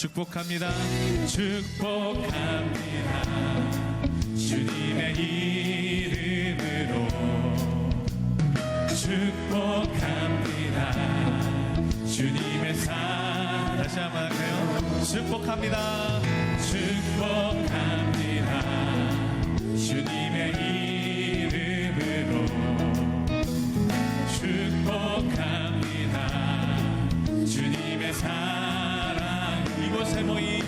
축복합니다. 축복합니다. 주님의 이름으로 축복합니다. 주님의 사랑. 다시 한번 할까요? 축복합니다. 축복합니다. 주님의 이름으로 축복합니다. 주님의 사랑. 이곳에 모인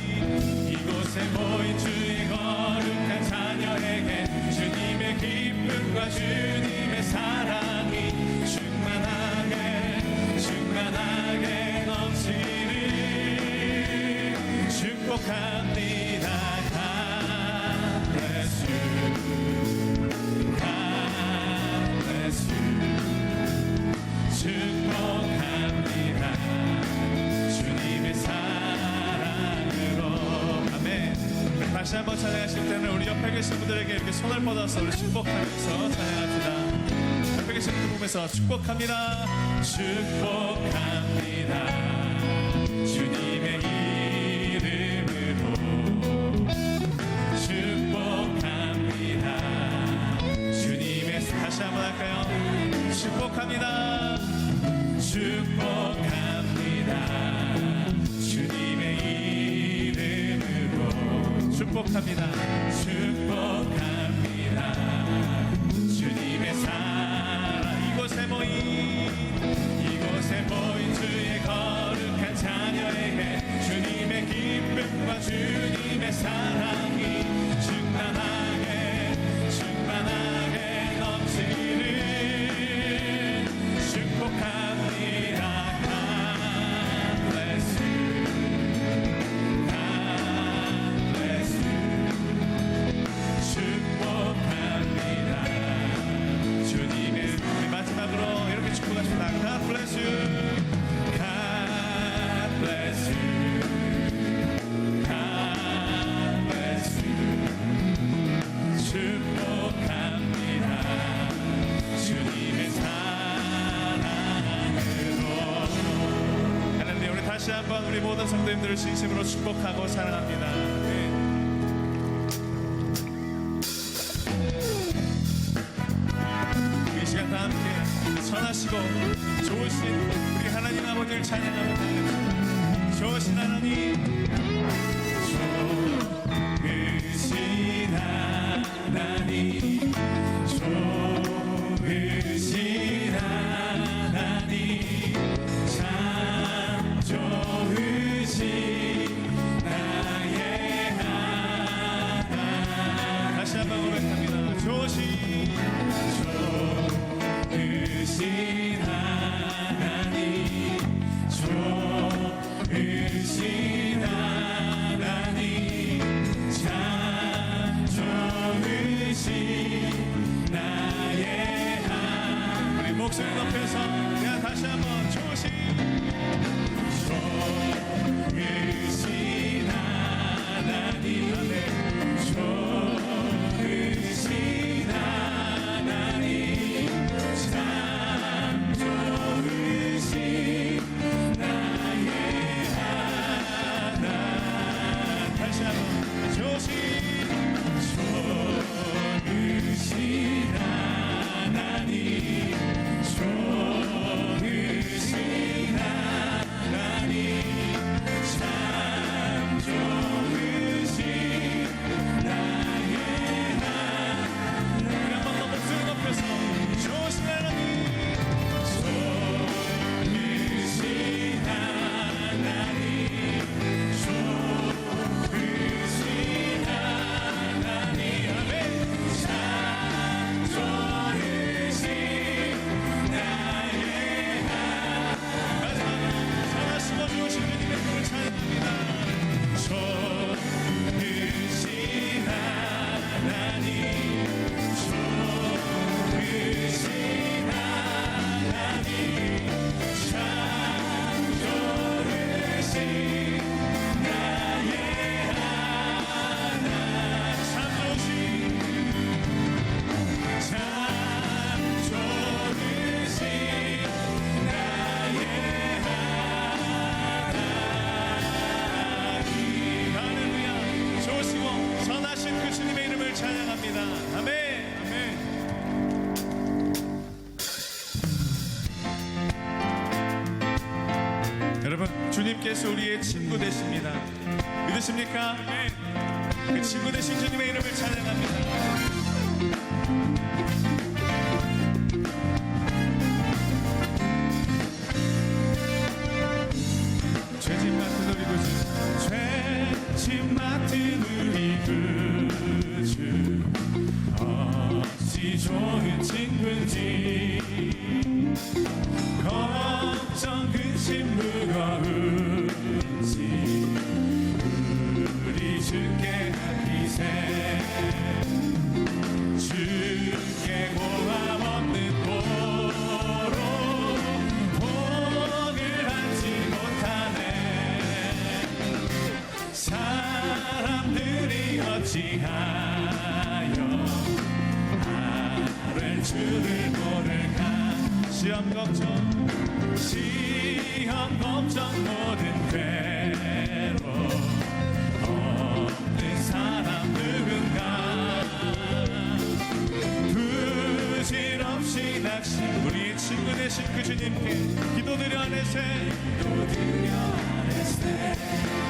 주의 거룩한 자녀에게 주님의 기쁨과 주님의 사랑이 충만하게 넘치는 축복합니다. God bless you. God bless you. 축복합니다. 주님의 사랑으로. 아멘. 다시 한번 찬양하실 때는 우리 옆에 계신 분들에게 이렇게 손을 뻗어서 우리 축복하면서 찬양합니다. 옆에 계신 분들 보면서 축복합니다. 축복합니다. 주님의 이름으로 축복합니다. 주님의 다시 한번 할까요? 축복합니다. 축복합니다. 주님의 이름으로 축복합니다. 축복합니다. 주님의 사랑. 이곳에 모인 주의 거룩한 자녀에게 주님의 기쁨과 주님의 사랑이 충만하게 넘치는 축복합니다. God bless you. God bless you. 축복합니다. 주님의 우리 마지막으로 이렇게 축복하십니다. God bless you. God bless you. God bless you. 축복합니다. 주님의 사랑으로. 하나님, 우리 다시 한번 우리 모든 성도님들을 진심으로 축복하고 사랑합니다. 이 시간 다 함께 선하시고 좋으신 우리 하나님 아버지를 찬양합니다. 좋으신 하나님, 좋으신 하나님, 좋으신 하나님, 참 좋으신 나의 하나님. 다시 한번 고백합니다. 좋으신 하나님, 좋으신 하나님, 참 좋으신 나의 하나님. 우리 목소리 높여서 그냥 다시 한번 좋으신 하나님, 아멘. 좋으신 하나님, 참 좋으신 나의 하나님. 다시 한번 좋으신 하나님, 좋으신 하나님, 참 좋으신 나의 하나님. 우리 한 번 더 목소리 높여서 좋으신 하나님, 좋으신 하나님, 좋으신 하나님, 아멘. 참 주님께서 우리의 친구 되십니다. 믿으십니까? 그 친구 되신 주님의 이름을 찬양합니다. 죄짐 맡은 우리 구주, 죄짐 맡은 우리 구주, 어찌 좋은 친구인지, 걱정 근심 무거운지 우리 주께 맡기세. 주께 고함 없는 도로 복을 받지 못하네. 사람들이 어찌하여 나를 주를 모를까. 시험 걱정 모든 괴로 없는 사람 누군가. 부질없이 낚시 우리 친구 되신 그 주님께 기도드려 안에세.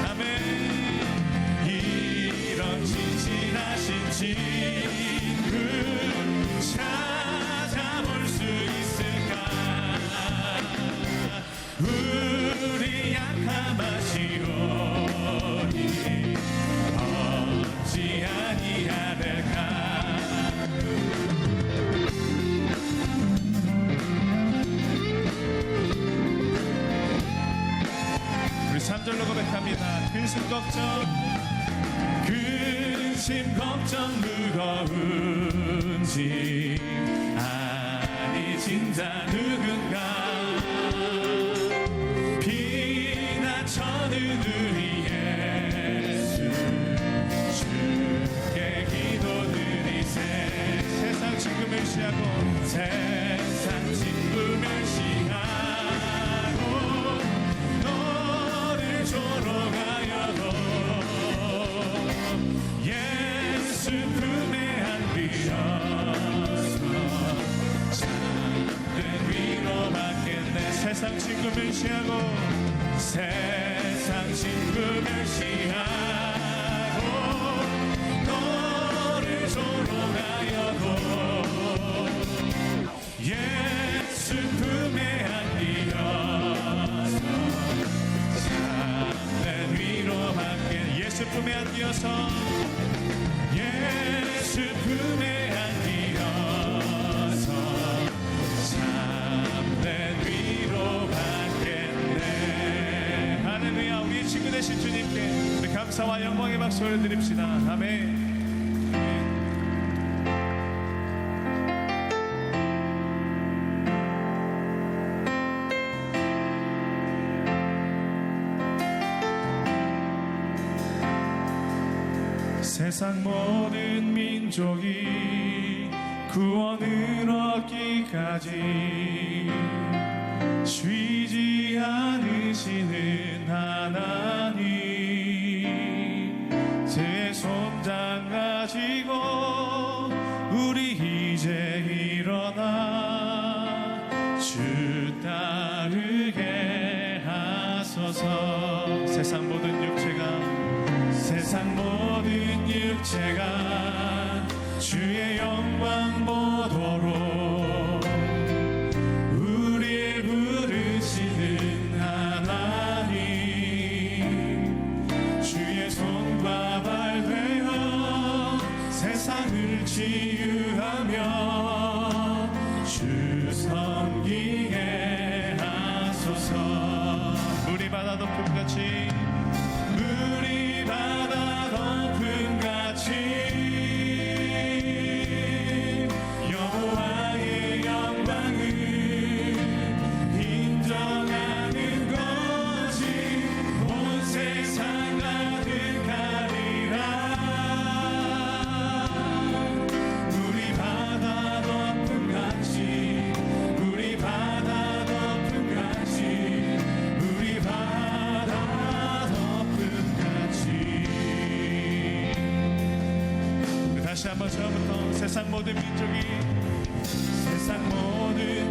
아멘. 이런 진실하신 친구 찾아볼 수 있을까. 우리 약함 아시오니 어찌 아니하될까. 우리 3절로 고백합니다. 근심 걱정 무거운지 아니 진짜 누군가. 비난쳐는 우리 예수 주께 기도드리세. 세상 친구 멸시하고 세상 친구 멸시하고 너를 조롱하여도 예수 품에 안기어서 참된 위로 받겠네. 세상 친구 멸시하고 세상 친구 멸시하고 너를 조롱하여도 예수 품에 안기어서 참된 위로 받게. 예수 품에 안기어서 예수 품에 안기어서 참된 위로 받겠네. 할렐루야. 우리 친구 되신 주님께 우리 감사와 영광의 박수를 드립시다. 아멘. 세상 모든 민족이 구원을 얻기까지 쉬지 않으시는 하나님, 제 손장 가지고 우리 이제 일어나 주 따르게 하소서. 세상 모든 육체가 주의 영광 보도록 우리를 부르시는 하나님, 주의 손과 발 되어 세상을 치유하며 주 섬기게 하소서. 물이 바다 덮음같이 여호와의 영광을 인정하는 것이 온 세상 가득하리라. 우리 바다 덮음같이 우리 바다 덮음같이 우리 바다 덮음같이. 다시 한번 처음부터. 세상 모든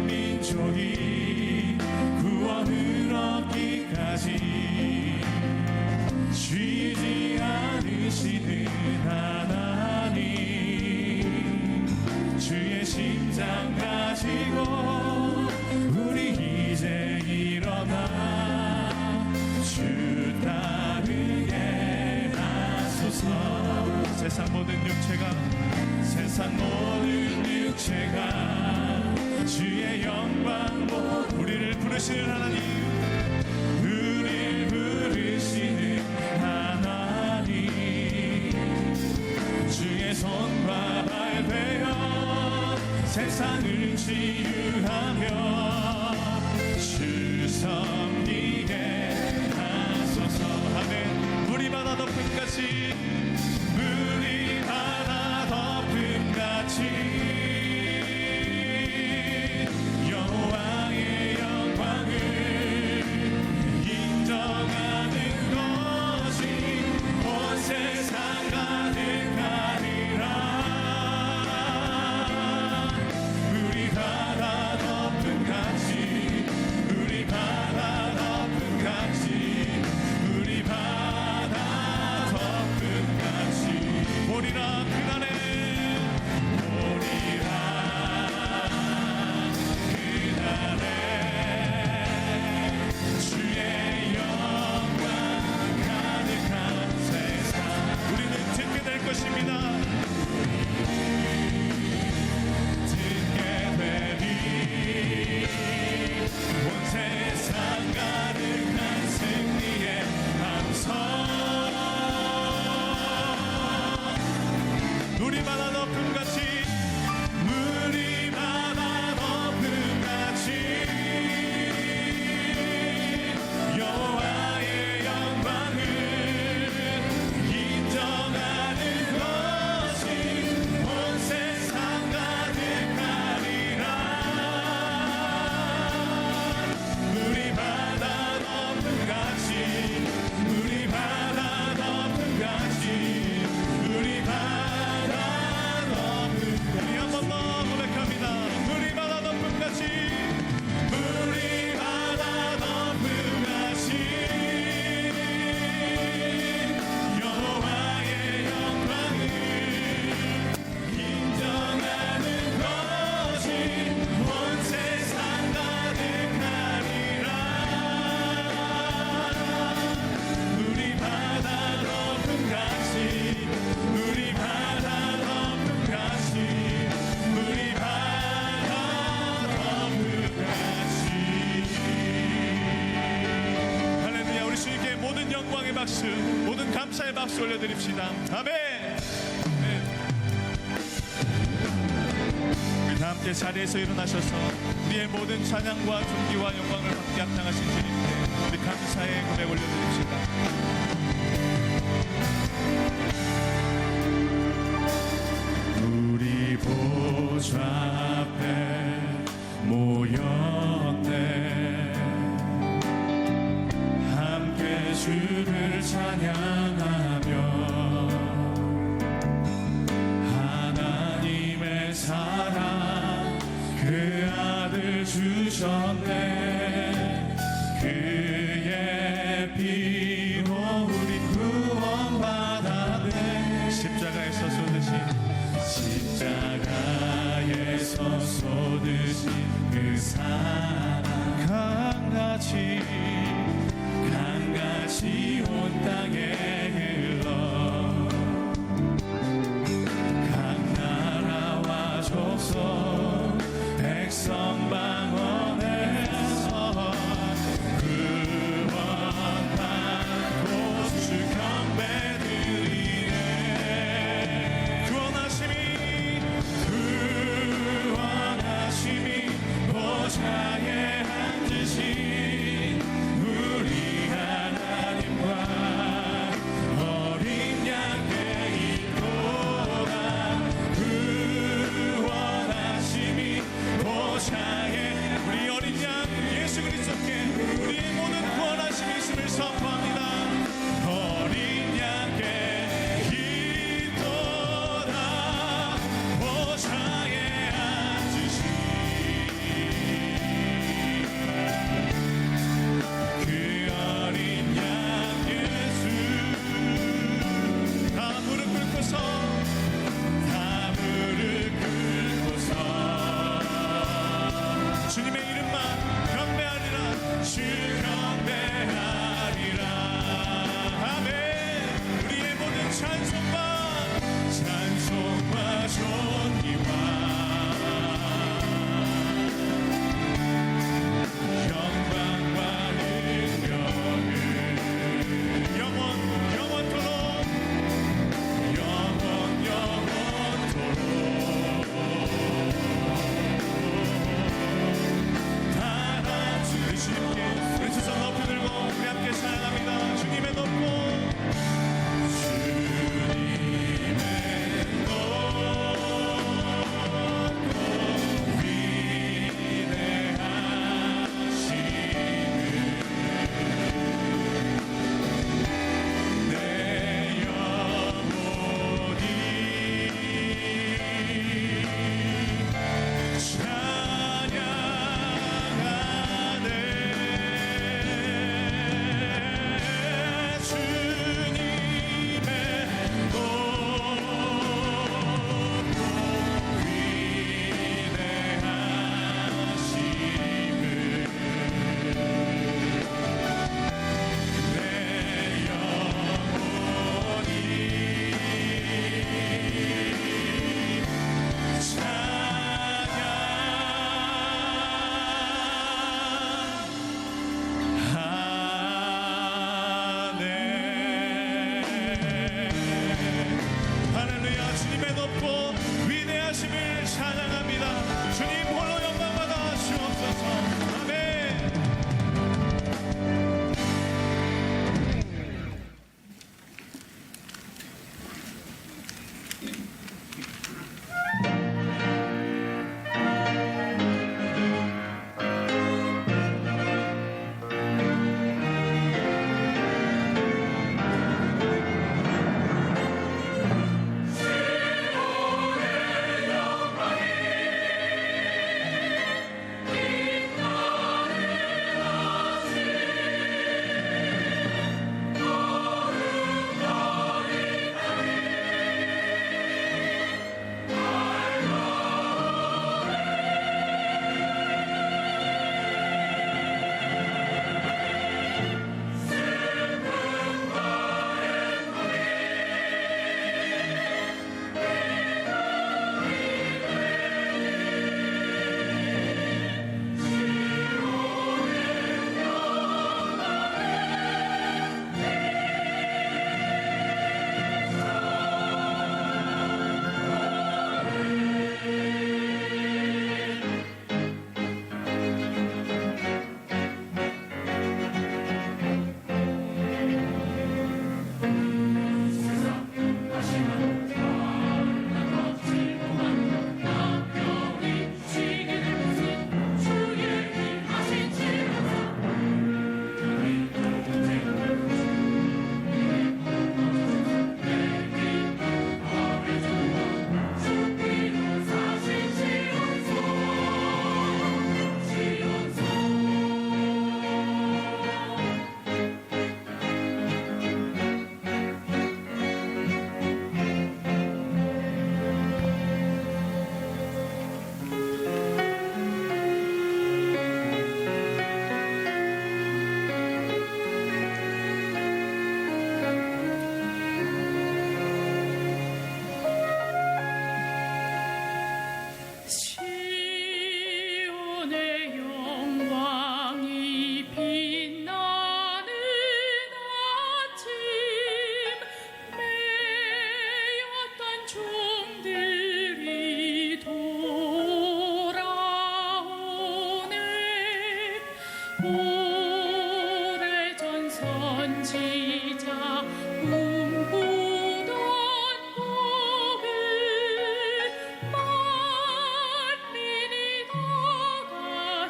민족이 구원을 얻기까지 세상 모든 육체가 주의 영광 우리를 부르시는 하나님, 우리를 부르시는 하나님, 주의 손과 발 베어 세상을 치유하며 주 섬기게 하소서. 아멘. 물이 바다 덮음같이, 물이 바다 덮음같이 여호와의 영광을 인정하는 것이 온 세상 가득하리라. 우리 바다 덮음같이, 우리 바다 덮음같이, 우리 바다 덮음같이 오리라. 그날에 오리라. 그날에 주의 영광 가득한 세상 우리는 듣게 될 것입니다. 듣게 되리. 온 세상 가득한 승리의 함성. 물이 바다 덮음같이, 물이 바다 덮음같이 여호와의 영광을 인정하는 것이 온 세상 가득하리라. 물이 바다 덮음같이, 물이 바다 덮음같이, 물이 바다 우리 한 번 더 고백합니다. 물이 바다 덮음같이, 물이 바다 덮음같이 여호와의 영광을 인정하는 것이 온 세상 가득하리라. 물이 바다 덮음같이, 물이 바다 덮음같이, 물이 바다 덮음같이. 할렐루야. 우리 주님께 모든 영광의 박수, 모든 감사의 박수 올려드립시다. 아멘. 네. 우리 다 함께 자리에서 일어나셔서 우리의 모든 찬양과 존귀와 영광을 받게 합당하신 주님께 우리 감사의 고백 올려드립시다. 우리 보좌 앞에 모였네. 함께 주를 찬양하며 하나님의 사랑 그 아들 주셨네. 그의 피로 우리 구원받았네. 십자가에서 쏟으신, 십자가에서 쏟으신 그 사랑 강같이 온 땅에 흘러 각 나라와 족속 백성 방언에 지자 꿈꾸던 꿈을 만민이 다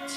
같이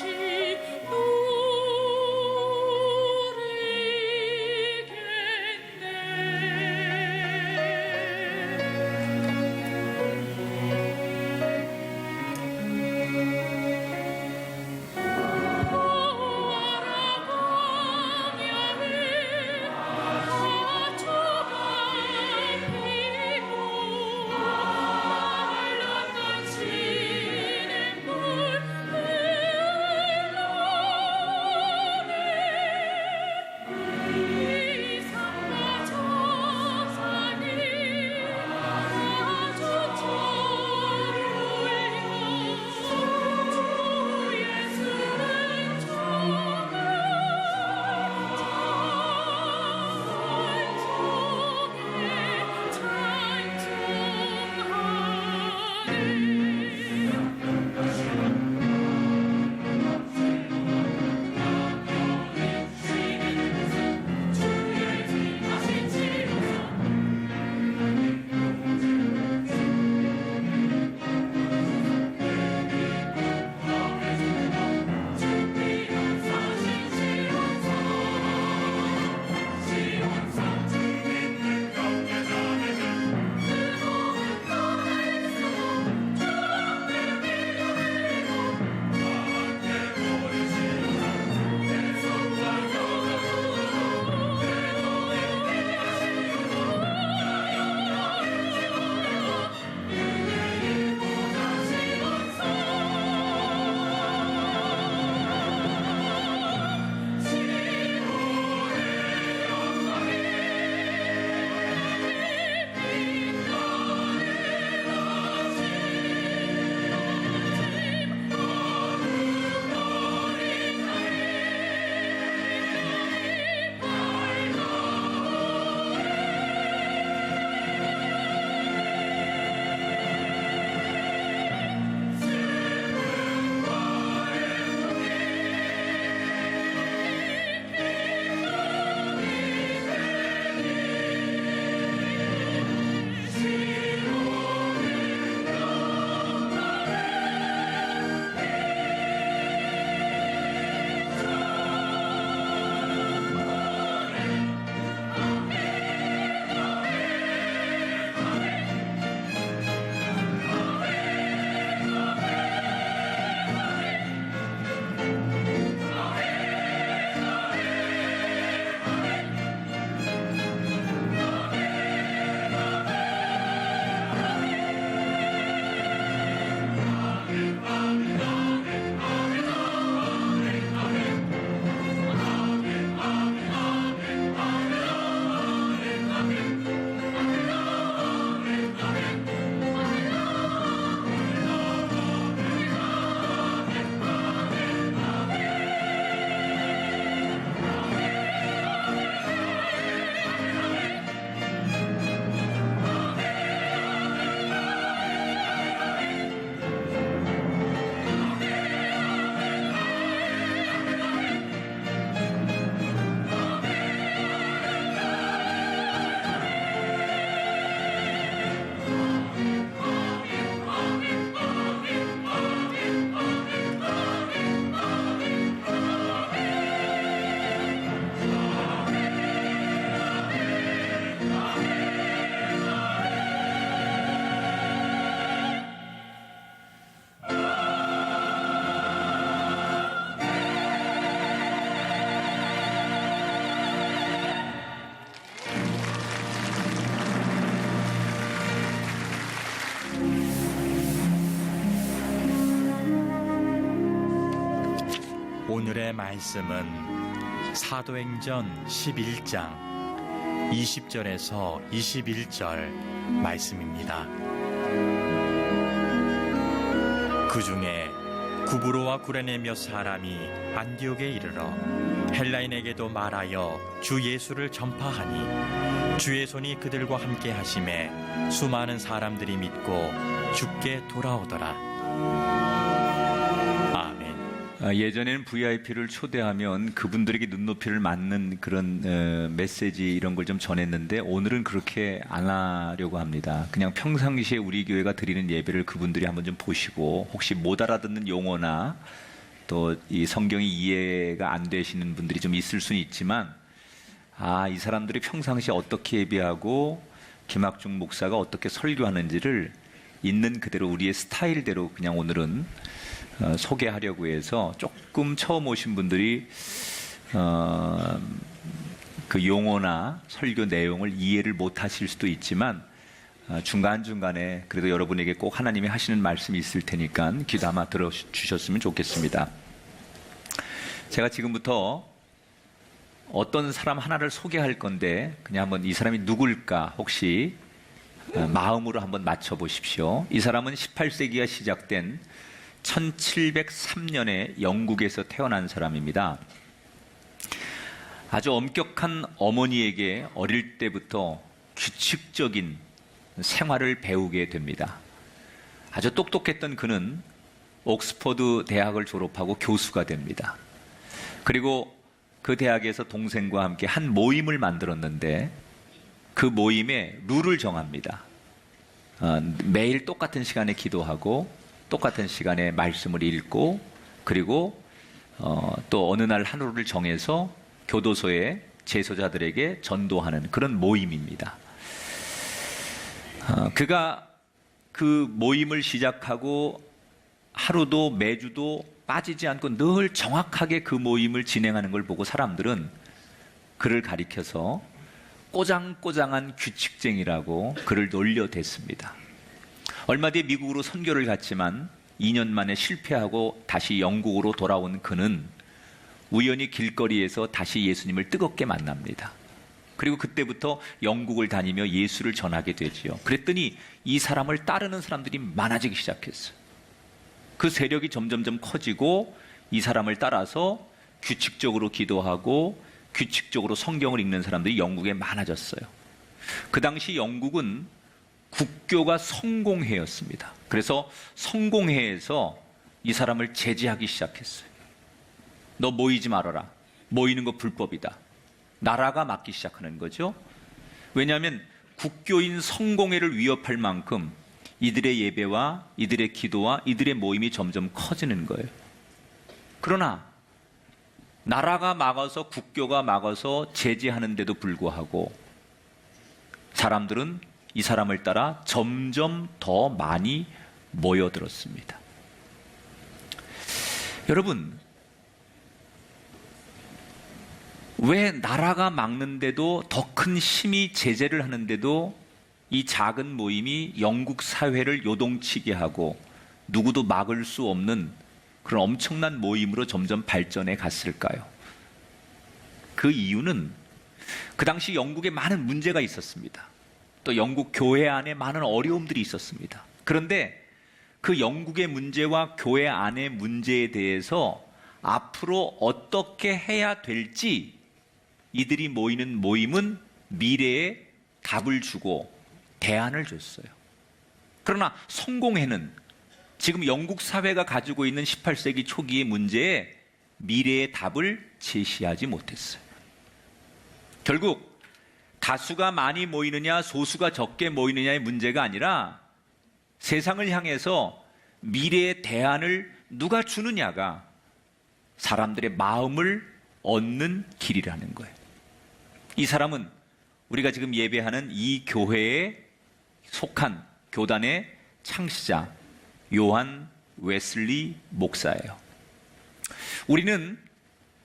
오늘의 말씀은 사도행전 11장 20절에서 21절 말씀입니다. 그 중에 구브로와 구레네 몇 사람이 안디옥에 이르러 헬라인에게도 말하여 주 예수를 전파하니 주의 손이 그들과 함께 하심에 수많은 사람들이 믿고 주께 돌아오더라. 아멘. 예전에는 VIP를 초대하면 그분들에게 눈높이를 맞는 그런 메시지 이런 걸 좀 전했는데 오늘은 그렇게 안 하려고 합니다. 그냥 평상시에 우리 교회가 드리는 예배를 그분들이 한번 좀 보시고 혹시 못 알아듣는 용어나 또 이 성경이 이해가 안 되시는 분들이 좀 있을 수는 있지만 이 사람들이 평상시에 어떻게 예배하고 김학중 목사가 어떻게 설교하는지를 있는 그대로 우리의 스타일대로 그냥 오늘은 소개하려고 해서 조금 처음 오신 분들이 그 용어나 설교 내용을 이해를 못 하실 수도 있지만 중간중간에 그래도 여러분에게 꼭 하나님이 하시는 말씀이 있을 테니까 귀담아 들어주셨으면 좋겠습니다. 제가 지금부터 어떤 사람 하나를 소개할 건데 그냥 한번 이 사람이 누굴까 혹시 마음으로 한번 맞춰보십시오. 이 사람은 18세기가 시작된 1703년에 영국에서 태어난 사람입니다. 아주 엄격한 어머니에게 어릴 때부터 규칙적인 생활을 배우게 됩니다. 아주 똑똑했던 그는 옥스퍼드 대학을 졸업하고 교수가 됩니다. 그리고 그 대학에서 동생과 함께 한 모임을 만들었는데 그 모임에 룰을 정합니다. 매일 똑같은 시간에 기도하고 똑같은 시간에 말씀을 읽고 그리고 또 어느 날 하루를 정해서 교도소에 재소자들에게 전도하는 그런 모임입니다. 그가 그 모임을 시작하고 하루도 매주도 빠지지 않고 늘 정확하게 그 모임을 진행하는 걸 보고 사람들은 그를 가리켜서 꼬장꼬장한 규칙쟁이라고 그를 놀려댔습니다. 얼마 뒤에 미국으로 선교를 갔지만 2년 만에 실패하고 다시 영국으로 돌아온 그는 우연히 길거리에서 다시 예수님을 뜨겁게 만납니다. 그리고 그때부터 영국을 다니며 예수를 전하게 되지요. 그랬더니 이 사람을 따르는 사람들이 많아지기 시작했어요. 그 세력이 점점점 커지고 이 사람을 따라서 규칙적으로 기도하고 규칙적으로 성경을 읽는 사람들이 영국에 많아졌어요. 그 당시 영국은 국교가 성공회였습니다. 그래서 성공회에서 이 사람을 제지하기 시작했어요. 너 모이지 말아라. 모이는 거 불법이다. 나라가 막기 시작하는 거죠. 왜냐하면 국교인 성공회를 위협할 만큼 이들의 예배와 이들의 기도와 이들의 모임이 점점 커지는 거예요. 그러나 나라가 막아서 국교가 막아서 제지하는데도 불구하고 사람들은 이 사람을 따라 점점 더 많이 모여들었습니다. 여러분, 왜 나라가 막는데도 더 큰 힘이 제재를 하는데도 이 작은 모임이 영국 사회를 요동치게 하고 누구도 막을 수 없는 그런 엄청난 모임으로 점점 발전해 갔을까요? 그 이유는 그 당시 영국에 많은 문제가 있었습니다. 또 영국 교회 안에 많은 어려움들이 있었습니다. 그런데 그 영국의 문제와 교회 안의 문제에 대해서 앞으로 어떻게 해야 될지 이들이 모이는 모임은 미래에 답을 주고 대안을 줬어요. 그러나 성공회는 지금 영국 사회가 가지고 있는 18세기 초기의 문제에 미래의 답을 제시하지 못했어요. 결국 다수가 많이 모이느냐 소수가 적게 모이느냐의 문제가 아니라 세상을 향해서 미래의 대안을 누가 주느냐가 사람들의 마음을 얻는 길이라는 거예요. 이 사람은 우리가 지금 예배하는 이 교회에 속한 교단의 창시자 요한 웨슬리 목사예요. 우리는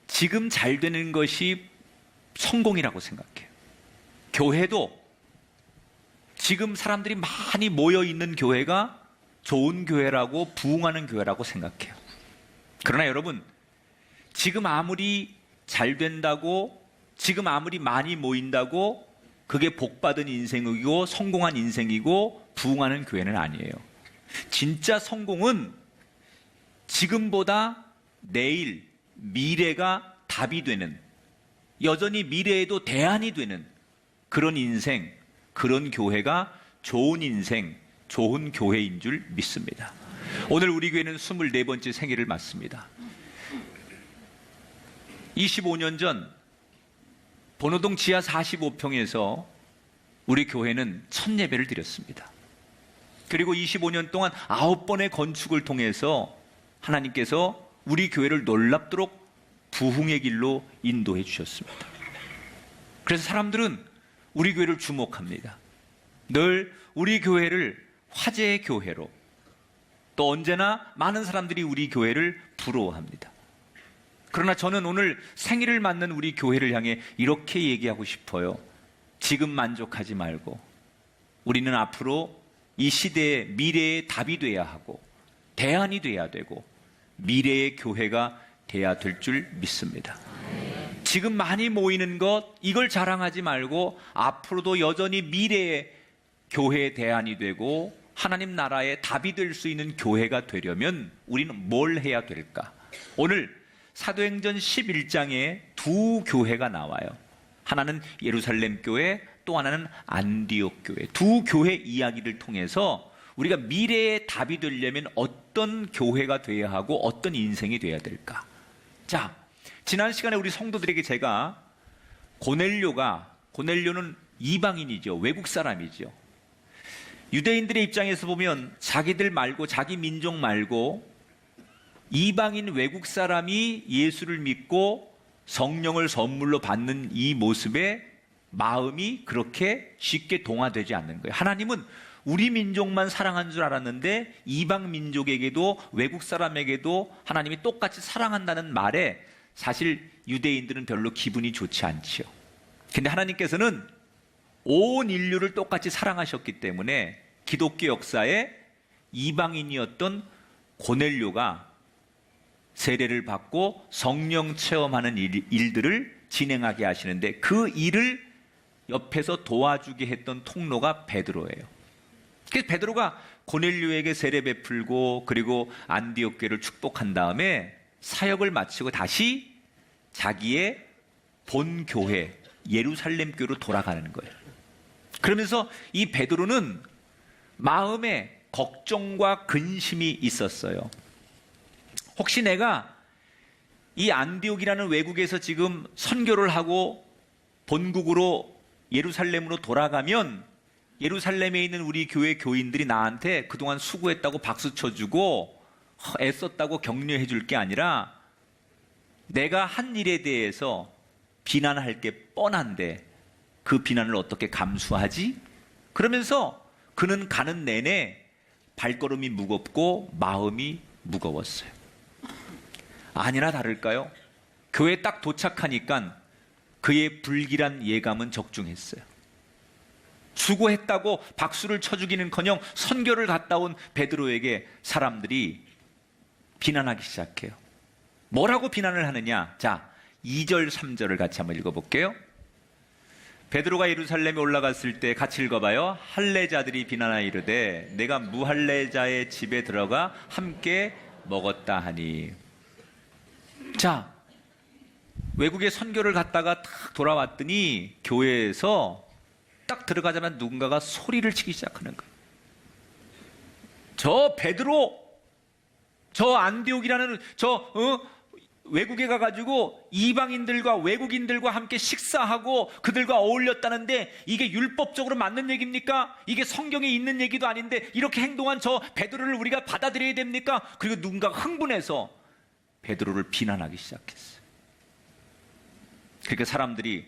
지금 잘 되는 것이 성공이라고 생각해요. 교회도 지금 사람들이 많이 모여 있는 교회가 좋은 교회라고 부흥하는 교회라고 생각해요. 그러나 여러분, 지금 아무리 잘 된다고 지금 아무리 많이 모인다고 그게 복받은 인생이고 성공한 인생이고 부흥하는 교회는 아니에요. 진짜 성공은 지금보다 내일, 미래가 답이 되는, 여전히 미래에도 대안이 되는 그런 인생, 그런 교회가 좋은 인생, 좋은 교회인 줄 믿습니다. 오늘 우리 교회는 24번째 생일을 맞습니다. 25년 전 번호동 지하 45평에서 우리 교회는 첫 예배를 드렸습니다. 그리고 25년 동안 9번의 건축을 통해서 하나님께서 우리 교회를 놀랍도록 부흥의 길로 인도해 주셨습니다. 그래서 사람들은 우리 교회를 주목합니다. 늘 우리 교회를 화제의 교회로, 또 언제나 많은 사람들이 우리 교회를 부러워합니다. 그러나 저는 오늘 생일을 맞는 우리 교회를 향해 이렇게 얘기하고 싶어요. 지금 만족하지 말고 우리는 앞으로 이 시대의 미래의 답이 돼야 하고 대안이 돼야 되고 미래의 교회가 돼야 될 줄 믿습니다. 지금 많이 모이는 것, 이걸 자랑하지 말고 앞으로도 여전히 미래의 교회의 대안이 되고 하나님 나라의 답이 될 수 있는 교회가 되려면 우리는 뭘 해야 될까? 오늘 사도행전 11장에 두 교회가 나와요. 하나는 예루살렘 교회, 또 하나는 안디옥 교회. 두 교회 이야기를 통해서 우리가 미래의 답이 되려면 어떤 교회가 돼야 하고 어떤 인생이 돼야 될까? 자, 지난 시간에 우리 성도들에게 제가 고넬료는 이방인이죠. 외국 사람이죠. 유대인들의 입장에서 보면 자기들 말고, 자기 민족 말고 이방인 외국 사람이 예수를 믿고 성령을 선물로 받는 이 모습에 마음이 그렇게 쉽게 동화되지 않는 거예요. 하나님은 우리 민족만 사랑한 줄 알았는데 이방 민족에게도 외국 사람에게도 하나님이 똑같이 사랑한다는 말에 사실 유대인들은 별로 기분이 좋지 않지요. 근데 하나님께서는 온 인류를 똑같이 사랑하셨기 때문에 기독교 역사에 이방인이었던 고넬료가 세례를 받고 성령 체험하는 일들을 진행하게 하시는데 그 일을 옆에서 도와주게 했던 통로가 베드로예요. 그래서 베드로가 고넬료에게 세례 베풀고 그리고 안디옥 교회를 축복한 다음에 사역을 마치고 다시 자기의 본 교회 예루살렘 교회로 돌아가는 거예요. 그러면서 이 베드로는 마음에 걱정과 근심이 있었어요. 혹시 내가 이 안디옥이라는 외국에서 지금 선교를 하고 본국으로 예루살렘으로 돌아가면 예루살렘에 있는 우리 교회 교인들이 나한테 그동안 수고했다고 박수 쳐주고 애썼다고 격려해 줄 게 아니라 내가 한 일에 대해서 비난할 게 뻔한데 그 비난을 어떻게 감수하지? 그러면서 그는 가는 내내 발걸음이 무겁고 마음이 무거웠어요. 아니나 다를까요? 교회에 딱 도착하니까 그의 불길한 예감은 적중했어요. 수고했다고 박수를 쳐주기는커녕 선교를 갔다 온 베드로에게 사람들이 비난하기 시작해요. 뭐라고 비난을 하느냐? 자, 2절, 3절을 같이 한번 읽어볼게요. 베드로가 예루살렘에 올라갔을 때 같이 읽어봐요. 할례자들이 비난하여 이르되 내가 무할례자의 집에 들어가 함께 먹었다 하니. 자, 외국에 선교를 갔다가 딱 돌아왔더니 교회에서 딱 들어가자마자 누군가가 소리를 치기 시작하는 거예요. 저 베드로, 저 안디옥이라는 외국에 가가지고 이방인들과 외국인들과 함께 식사하고 그들과 어울렸다는데 이게 율법적으로 맞는 얘기입니까? 이게 성경에 있는 얘기도 아닌데 이렇게 행동한 저 베드로를 우리가 받아들여야 됩니까? 그리고 누군가가 흥분해서 베드로를 비난하기 시작했어요. 그러니까 사람들이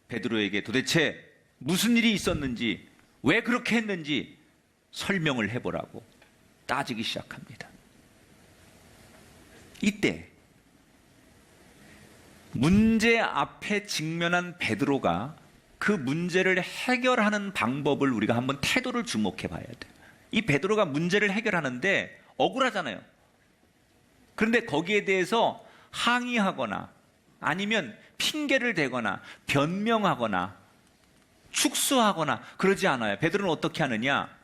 베드로에게 도대체 무슨 일이 있었는지, 왜 그렇게 했는지 설명을 해보라고 따지기 시작합니다. 이때 문제 앞에 직면한 베드로가 그 문제를 해결하는 방법을 우리가 한번 태도를 주목해 봐야 돼요. 이 베드로가 문제를 해결하는데 억울하잖아요. 그런데 거기에 대해서 항의하거나 아니면 핑계를 대거나 변명하거나 축소하거나 그러지 않아요. 베드로는 어떻게 하느냐?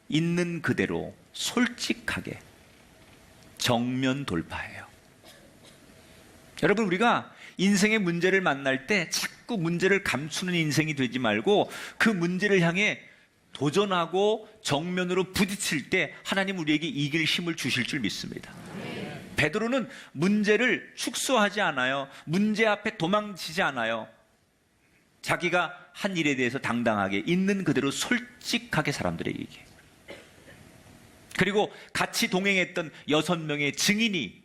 있는 그대로 솔직하게 정면 돌파해요. 여러분, 우리가 인생의 문제를 만날 때 자꾸 문제를 감추는 인생이 되지 말고 그 문제를 향해 도전하고 정면으로 부딪힐 때 하나님 우리에게 이길 힘을 주실 줄 믿습니다. 베드로는 문제를 축소하지 않아요. 문제 앞에 도망치지 않아요. 자기가 한 일에 대해서 당당하게 있는 그대로 솔직하게 사람들에게 얘기해요. 그리고 같이 동행했던 6명의 증인이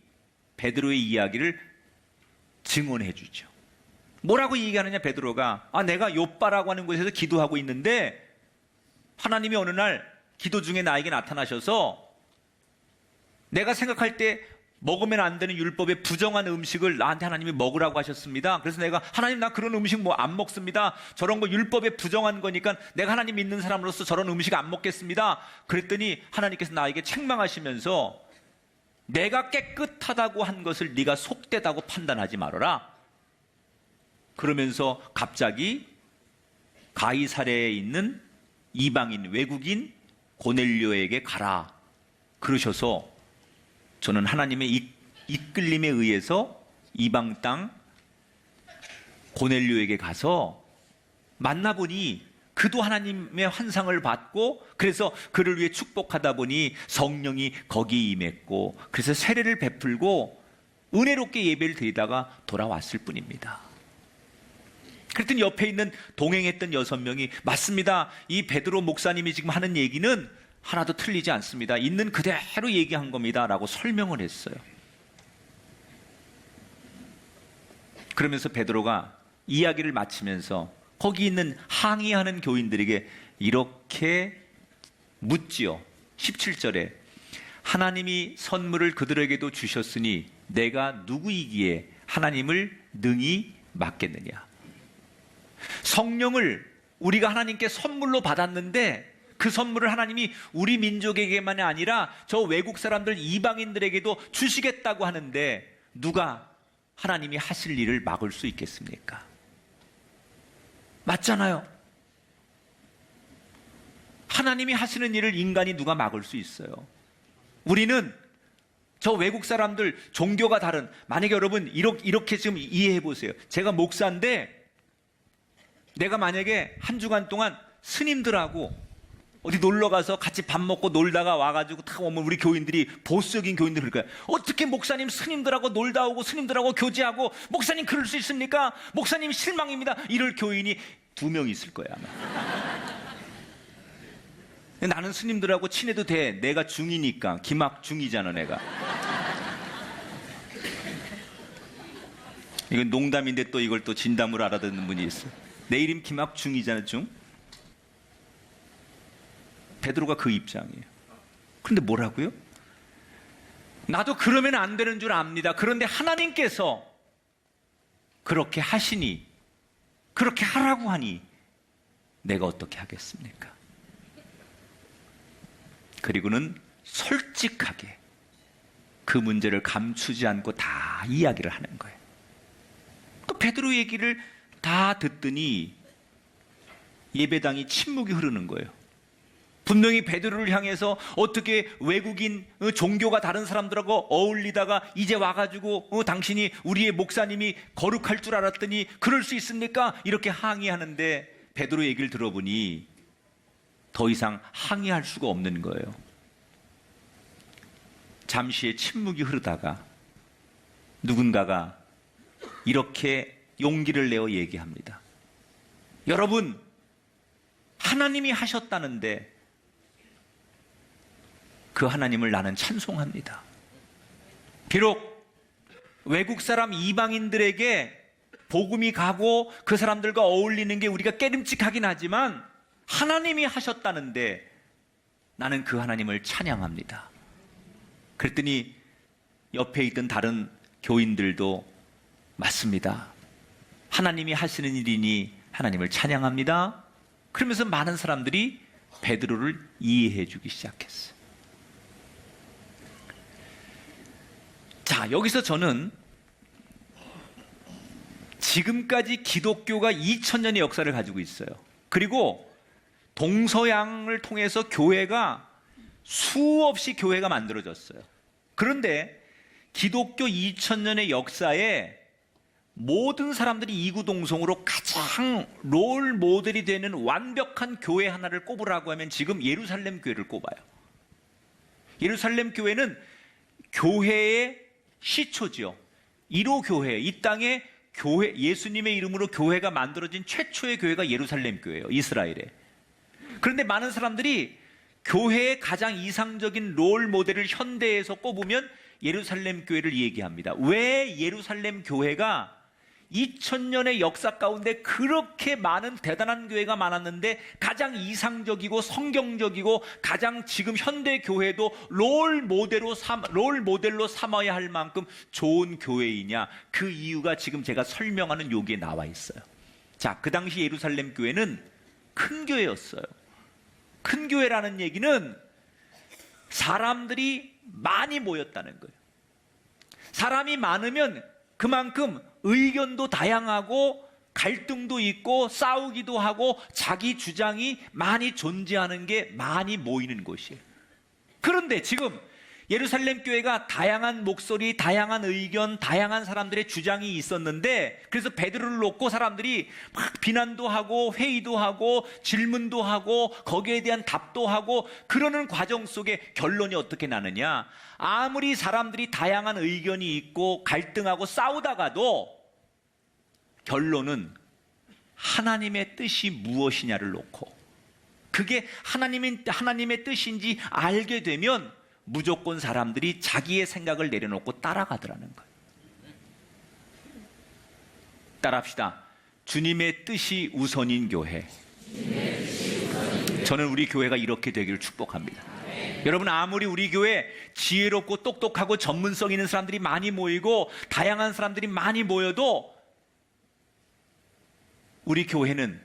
베드로의 이야기를 증언해 주죠. 뭐라고 얘기하느냐, 베드로가. 내가 요빠라고 하는 곳에서 기도하고 있는데 하나님이 어느 날 기도 중에 나에게 나타나셔서 내가 생각할 때 먹으면 안 되는 율법의 부정한 음식을 나한테 하나님이 먹으라고 하셨습니다. 그래서 내가 하나님, 나 그런 음식 뭐 안 먹습니다. 저런 거 율법에 부정한 거니까 내가 하나님 믿는 사람으로서 저런 음식 안 먹겠습니다. 그랬더니 하나님께서 나에게 책망하시면서 내가 깨끗하다고 한 것을 네가 속되다고 판단하지 말아라. 그러면서 갑자기 가이사랴에 있는 이방인, 외국인 고넬료에게 가라 그러셔서 저는 하나님의 이끌림에 의해서 이방 땅 고넬료에게 가서 만나보니 그도 하나님의 환상을 받고 그래서 그를 위해 축복하다 보니 성령이 거기에 임했고 그래서 세례를 베풀고 은혜롭게 예배를 드리다가 돌아왔을 뿐입니다. 그랬더니 옆에 있는 동행했던 6명이 맞습니다. 이 베드로 목사님이 지금 하는 얘기는 하나도 틀리지 않습니다. 있는 그대로 얘기한 겁니다. 라고 설명을 했어요. 그러면서 베드로가 이야기를 마치면서 거기 있는 항의하는 교인들에게 이렇게 묻지요. 17절에 하나님이 선물을 그들에게도 주셨으니 내가 누구이기에 하나님을 능히 맡겠느냐. 성령을 우리가 하나님께 선물로 받았는데 그 선물을 하나님이 우리 민족에게만이 아니라 저 외국 사람들 이방인들에게도 주시겠다고 하는데 누가 하나님이 하실 일을 막을 수 있겠습니까? 맞잖아요. 하나님이 하시는 일을 인간이 누가 막을 수 있어요? 우리는 저 외국 사람들 종교가 다른, 만약에 여러분 이렇게 지금 이해해 보세요. 제가 목사인데 내가 만약에 한 주간 동안 스님들하고 어디 놀러 가서 같이 밥 먹고 놀다가 와가지고 탁 오면 우리 교인들이 보수적인 교인들 그럴 거야. 어떻게 목사님 스님들하고 놀다 오고 스님들하고 교제하고 목사님 그럴 수 있습니까? 목사님 실망입니다. 이럴 교인이 2명 있을 거야 아마. 나는 스님들하고 친해도 돼. 내가 중이니까. 김학 중이잖아 내가. 이건 농담인데 또 이걸 또 진담으로 알아듣는 분이 있어. 내 이름 김학 중이잖아. 중. 베드로가 그 입장이에요. 그런데 뭐라고요? 나도 그러면 안 되는 줄 압니다. 그런데 하나님께서 그렇게 하시니, 그렇게 하라고 하니 내가 어떻게 하겠습니까? 그리고는 솔직하게 그 문제를 감추지 않고 다 이야기를 하는 거예요. 그 베드로 얘기를 다 듣더니 예배당이 침묵이 흐르는 거예요. 분명히 베드로를 향해서 어떻게 외국인 종교가 다른 사람들하고 어울리다가 이제 와가지고 당신이 우리의 목사님이 거룩할 줄 알았더니 그럴 수 있습니까? 이렇게 항의하는데 베드로 얘기를 들어보니 더 이상 항의할 수가 없는 거예요. 잠시의 침묵이 흐르다가 누군가가 이렇게 용기를 내어 얘기합니다. 여러분, 하나님이 하셨다는데 그 하나님을 나는 찬송합니다. 비록 외국 사람 이방인들에게 복음이 가고 그 사람들과 어울리는 게 우리가 깨름칙하긴 하지만 하나님이 하셨다는데 나는 그 하나님을 찬양합니다. 그랬더니 옆에 있던 다른 교인들도 맞습니다. 하나님이 하시는 일이니 하나님을 찬양합니다. 그러면서 많은 사람들이 베드로를 이해해 주기 시작했어요. 자, 여기서 저는 지금까지 기독교가 2000년의 역사를 가지고 있어요. 그리고 동서양을 통해서 교회가 수없이 교회가 만들어졌어요. 그런데 기독교 2000년의 역사에 모든 사람들이 이구동성으로 가장 롤 모델이 되는 완벽한 교회 하나를 꼽으라고 하면 지금 예루살렘 교회를 꼽아요. 예루살렘 교회는 교회의 시초지요. 1호 교회, 이 땅에 교회, 예수님의 이름으로 교회가 만들어진 최초의 교회가 예루살렘 교회예요. 이스라엘에. 그런데 많은 사람들이 교회의 가장 이상적인 롤 모델을 현대에서 꼽으면 예루살렘 교회를 얘기합니다. 왜 예루살렘 교회가 2000년의 역사 가운데 그렇게 많은 대단한 교회가 많았는데 가장 이상적이고 성경적이고 가장 지금 현대 교회도 롤 모델로 삼아야 할 만큼 좋은 교회이냐? 그 이유가 지금 제가 설명하는 여기에 나와 있어요. 자, 그 당시 예루살렘 교회는 큰 교회였어요. 큰 교회라는 얘기는 사람들이 많이 모였다는 거예요. 사람이 많으면 그만큼 의견도 다양하고 갈등도 있고 싸우기도 하고 자기 주장이 많이 존재하는 게 많이 모이는 곳이에요. 그런데 지금 예루살렘 교회가 다양한 목소리, 다양한 의견, 다양한 사람들의 주장이 있었는데 그래서 베드로를 놓고 사람들이 막 비난도 하고 회의도 하고 질문도 하고 거기에 대한 답도 하고 그러는 과정 속에 결론이 어떻게 나느냐? 아무리 사람들이 다양한 의견이 있고 갈등하고 싸우다가도 결론은 하나님의 뜻이 무엇이냐를 놓고 그게 하나님의 뜻인지 알게 되면 무조건 사람들이 자기의 생각을 내려놓고 따라가더라는 거예요. 따라합시다. 주님의 뜻이 우선인 교회. 저는 우리 교회가 이렇게 되기를 축복합니다. 여러분, 아무리 우리 교회 지혜롭고 똑똑하고 전문성 있는 사람들이 많이 모이고 다양한 사람들이 많이 모여도 우리 교회는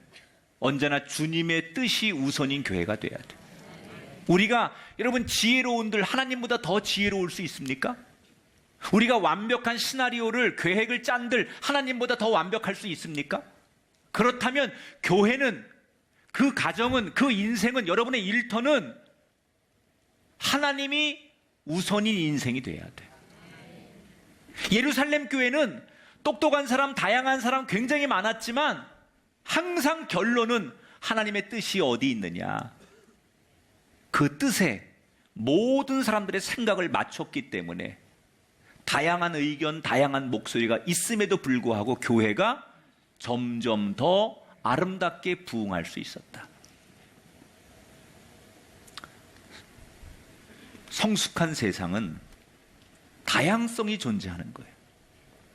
언제나 주님의 뜻이 우선인 교회가 돼야 돼요. 우리가 여러분 지혜로운들 하나님보다 더 지혜로울 수 있습니까? 우리가 완벽한 시나리오를 계획을 짠들 하나님보다 더 완벽할 수 있습니까? 그렇다면 교회는 그 가정은 그 인생은 여러분의 일터는 하나님이 우선인 인생이 돼야 돼. 예루살렘 교회는 똑똑한 사람, 다양한 사람 굉장히 많았지만 항상 결론은 하나님의 뜻이 어디 있느냐. 그 뜻에 모든 사람들의 생각을 맞췄기 때문에 다양한 의견, 다양한 목소리가 있음에도 불구하고 교회가 점점 더 아름답게 부흥할 수 있었다. 성숙한 세상은 다양성이 존재하는 거예요.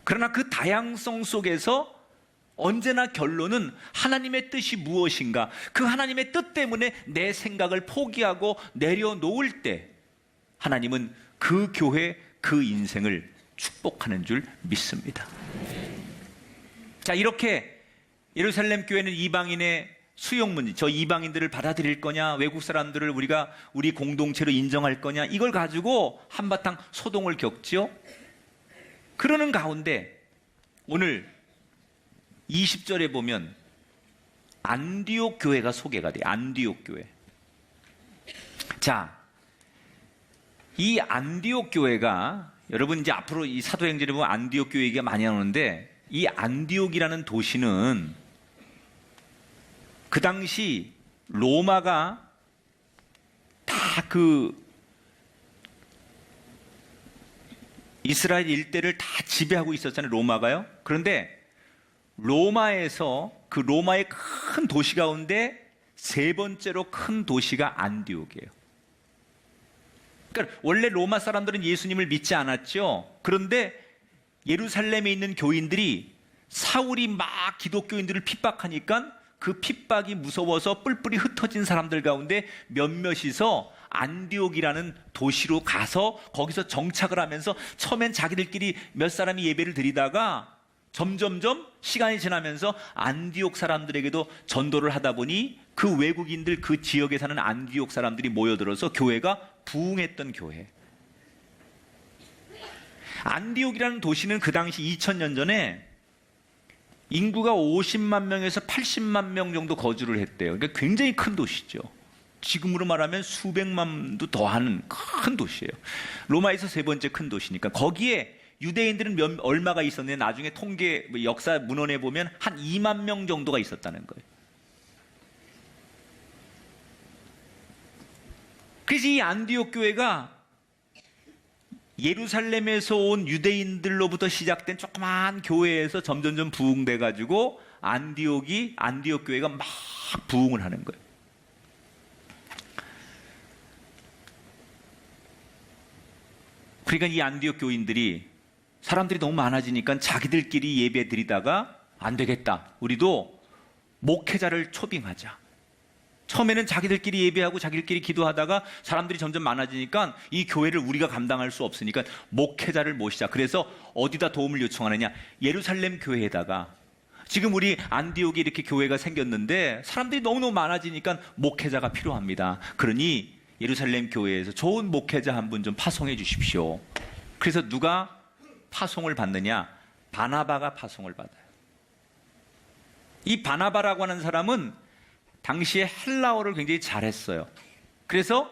그러나 그 다양성 속에서 언제나 결론은 하나님의 뜻이 무엇인가, 그 하나님의 뜻 때문에 내 생각을 포기하고 내려놓을 때 하나님은 그 교회, 그 인생을 축복하는 줄 믿습니다. 자, 이렇게 예루살렘 교회는 이방인의 수용 문제, 저 이방인들을 받아들일 거냐, 외국 사람들을 우리가 우리 공동체로 인정할 거냐, 이걸 가지고 한바탕 소동을 겪죠. 그러는 가운데 오늘 20절에 보면 안디옥 교회가 소개가 돼요. 안디옥 교회. 자, 이 안디옥 교회가 여러분 이제 앞으로 이 사도행전에 보면 안디옥 교회 얘기가 많이 나오는데 이 안디옥이라는 도시는 그 당시 로마가 다 그 이스라엘 일대를 다 지배하고 있었잖아요. 로마가요. 그런데 로마에서 그 로마의 큰 도시 가운데 세 번째로 큰 도시가 안디옥이에요. 그러니까 원래 로마 사람들은 예수님을 믿지 않았죠. 그런데 예루살렘에 있는 교인들이 사울이 막 기독교인들을 핍박하니까 그 핍박이 무서워서 뿔뿔이 흩어진 사람들 가운데 몇몇이서 안디옥이라는 도시로 가서 거기서 정착을 하면서 처음엔 자기들끼리 몇 사람이 예배를 드리다가 점점점 시간이 지나면서 안디옥 사람들에게도 전도를 하다 보니 그 외국인들 그 지역에 사는 안디옥 사람들이 모여들어서 교회가 부흥했던 교회. 안디옥이라는 도시는 그 당시 2000년 전에 인구가 50만 명에서 80만 명 정도 거주를 했대요. 그러니까 굉장히 큰 도시죠. 지금으로 말하면 수백만도 더하는 큰 도시예요. 로마에서 세 번째 큰 도시니까 거기에 유대인들은 얼마가 있었는데 나중에 통계 역사 문헌에 보면 한 2만 명 정도가 있었다는 거예요. 그래서 이 안디옥 교회가 예루살렘에서 온 유대인들로부터 시작된 조그만 교회에서 점점점 부흥돼 가지고 안디옥 교회가 막 부흥을 하는 거예요. 그러니까 이 안디옥 교인들이 사람들이 너무 많아지니까 자기들끼리 예배 드리다가 안 되겠다, 우리도 목회자를 초빙하자. 처음에는 자기들끼리 예배하고 자기들끼리 기도하다가 사람들이 점점 많아지니까 이 교회를 우리가 감당할 수 없으니까 목회자를 모시자. 그래서 어디다 도움을 요청하느냐, 예루살렘 교회에다가. 지금 우리 안디옥에 이렇게 교회가 생겼는데 사람들이 너무너무 많아지니까 목회자가 필요합니다. 그러니 예루살렘 교회에서 좋은 목회자 한 분 좀 파송해 주십시오. 그래서 누가 파송을 받느냐? 바나바가 파송을 받아요. 이 바나바라고 하는 사람은 당시에 헬라어를 굉장히 잘했어요. 그래서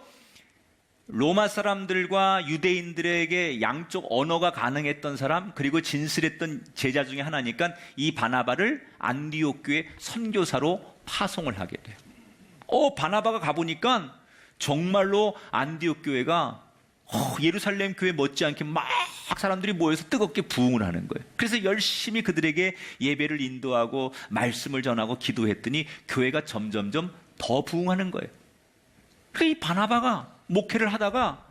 로마 사람들과 유대인들에게 양쪽 언어가 가능했던 사람, 그리고 진실했던 제자 중에 하나니까 이 바나바를 안디옥 교회 선교사로 파송을 하게 돼요. 바나바가 가보니까 정말로 안디옥 교회가 예루살렘 교회 못지않게 막 사람들이 모여서 뜨겁게 부흥을 하는 거예요. 그래서 열심히 그들에게 예배를 인도하고 말씀을 전하고 기도했더니 교회가 점점점 더 부흥하는 거예요. 이 바나바가 목회를 하다가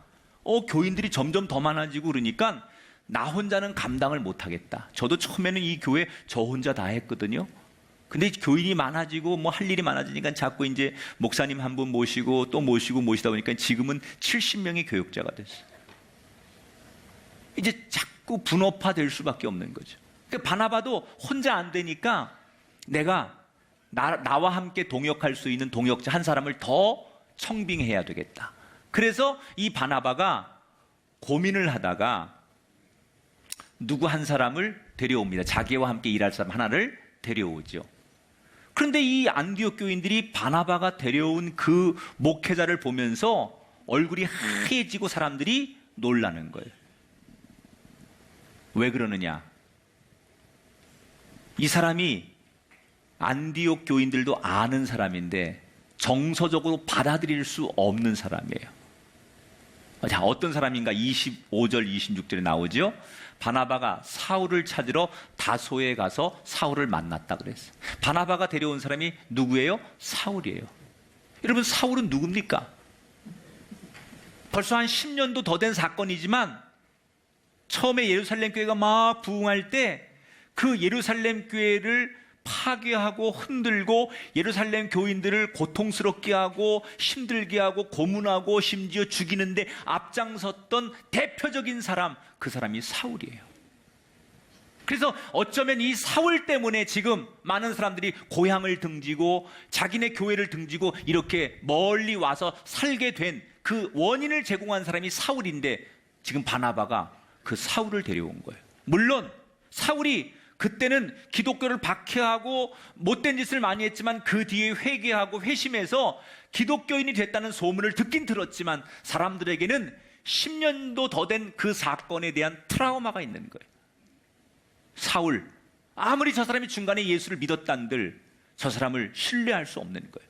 교인들이 점점 더 많아지고 그러니까 나 혼자는 감당을 못하겠다. 저도 처음에는 이 교회 저 혼자 다 했거든요. 근데 교인이 많아지고 뭐 할 일이 많아지니까 자꾸 이제 목사님 한 분 모시고 또 모시다 보니까 지금은 70명의 교역자가 됐어요. 이제 자꾸 분업화될 수밖에 없는 거죠. 그러니까 바나바도 혼자 안 되니까 내가 나와 함께 동역할 수 있는 동역자 한 사람을 더 청빙해야 되겠다. 그래서 이 바나바가 고민을 하다가 누구 한 사람을 데려옵니다. 자기와 함께 일할 사람 하나를 데려오죠. 그런데 이 안디옥 교인들이 바나바가 데려온 그 목회자를 보면서 얼굴이 하얘지고 사람들이 놀라는 거예요. 왜 그러느냐? 이 사람이 안디옥 교인들도 아는 사람인데 정서적으로 받아들일 수 없는 사람이에요. 자, 어떤 사람인가? 25절, 26절에 나오죠. 바나바가 사울을 찾으러 다소에 가서 사울을 만났다 그랬어요. 바나바가 데려온 사람이 누구예요? 사울이에요. 여러분, 사울은 누굽니까? 벌써 한 10년도 더 된 사건이지만 처음에 예루살렘 교회가 막 부흥할 때 그 예루살렘 교회를 파괴하고 흔들고 예루살렘 교인들을 고통스럽게 하고 힘들게 하고 고문하고 심지어 죽이는데 앞장섰던 대표적인 사람, 그 사람이 사울이에요. 그래서 어쩌면 이 사울 때문에 지금 많은 사람들이 고향을 등지고 자기네 교회를 등지고 이렇게 멀리 와서 살게 된 그 원인을 제공한 사람이 사울인데 지금 바나바가 그 사울을 데려온 거예요. 물론 사울이 그때는 기독교를 박해하고 못된 짓을 많이 했지만 그 뒤에 회개하고 회심해서 기독교인이 됐다는 소문을 듣긴 들었지만 사람들에게는 10년도 더 된 그 사건에 대한 트라우마가 있는 거예요. 사울, 아무리 저 사람이 중간에 예수를 믿었단들 저 사람을 신뢰할 수 없는 거예요.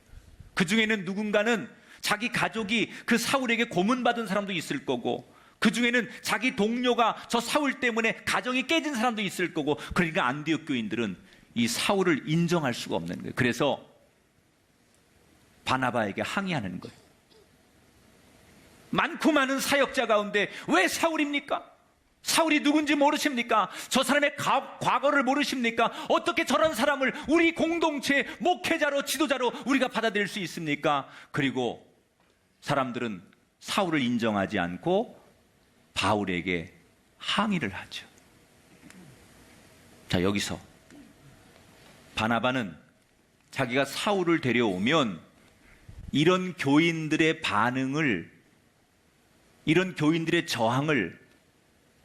그 중에는 누군가는 자기 가족이 그 사울에게 고문받은 사람도 있을 거고, 그 중에는 자기 동료가 저 사울 때문에 가정이 깨진 사람도 있을 거고, 그러니까 안디옥 교인들은 이 사울을 인정할 수가 없는 거예요. 그래서 바나바에게 항의하는 거예요. 많고 많은 사역자 가운데 왜 사울입니까? 사울이 누군지 모르십니까? 저 사람의 과거를 모르십니까? 어떻게 저런 사람을 우리 공동체의 목회자로 지도자로 우리가 받아들일 수 있습니까? 그리고 사람들은 사울을 인정하지 않고 바울에게 항의를 하죠. 자, 여기서 바나바는 자기가 사울을 데려오면 이런 교인들의 반응을, 이런 교인들의 저항을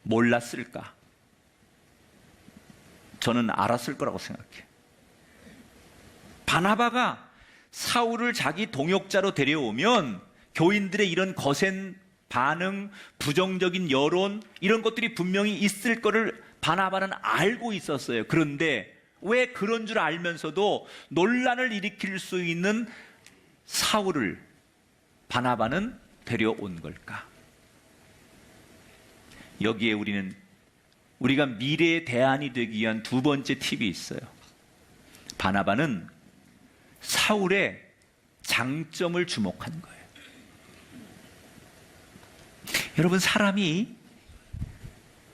몰랐을까? 저는 알았을 거라고 생각해요. 바나바가 사울을 자기 동역자로 데려오면 교인들의 이런 거센 반응, 부정적인 여론, 이런 것들이 분명히 있을 거를 바나바는 알고 있었어요. 그런데 왜 그런 줄 알면서도 논란을 일으킬 수 있는 사울을 바나바는 데려온 걸까? 여기에 우리가 미래의 대안이 되기 위한 두 번째 팁이 있어요. 바나바는 사울의 장점을 주목한 거예요. 여러분, 사람이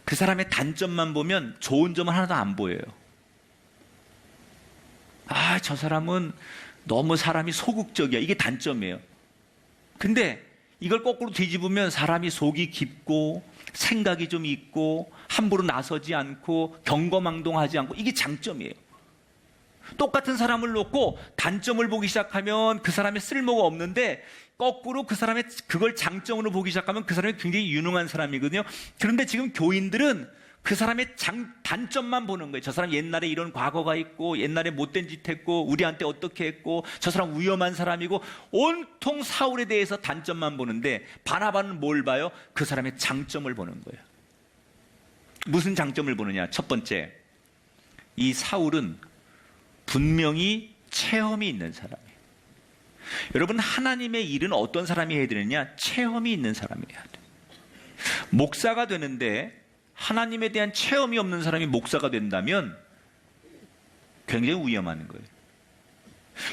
그 사람의 단점만 보면 좋은 점은 하나도 안 보여요. 아, 저 사람은 너무 사람이 소극적이야. 이게 단점이에요. 근데 이걸 거꾸로 뒤집으면 사람이 속이 깊고 생각이 좀 있고 함부로 나서지 않고 경거망동하지 않고, 이게 장점이에요. 똑같은 사람을 놓고 단점을 보기 시작하면 그 사람의 쓸모가 없는데, 거꾸로 그 사람의 그걸 장점으로 보기 시작하면 그 사람이 굉장히 유능한 사람이거든요. 그런데 지금 교인들은 그 사람의 단점만 보는 거예요. 저 사람 옛날에 이런 과거가 있고, 옛날에 못된 짓 했고, 우리한테 어떻게 했고, 저 사람 위험한 사람이고, 온통 사울에 대해서 단점만 보는데, 바나바는 뭘 봐요? 그 사람의 장점을 보는 거예요. 무슨 장점을 보느냐? 첫 번째, 이 사울은 분명히 체험이 있는 사람이에요. 여러분, 하나님의 일은 어떤 사람이 해야 되느냐? 체험이 있는 사람이 해야 돼요. 목사가 되는데 하나님에 대한 체험이 없는 사람이 목사가 된다면 굉장히 위험한 거예요.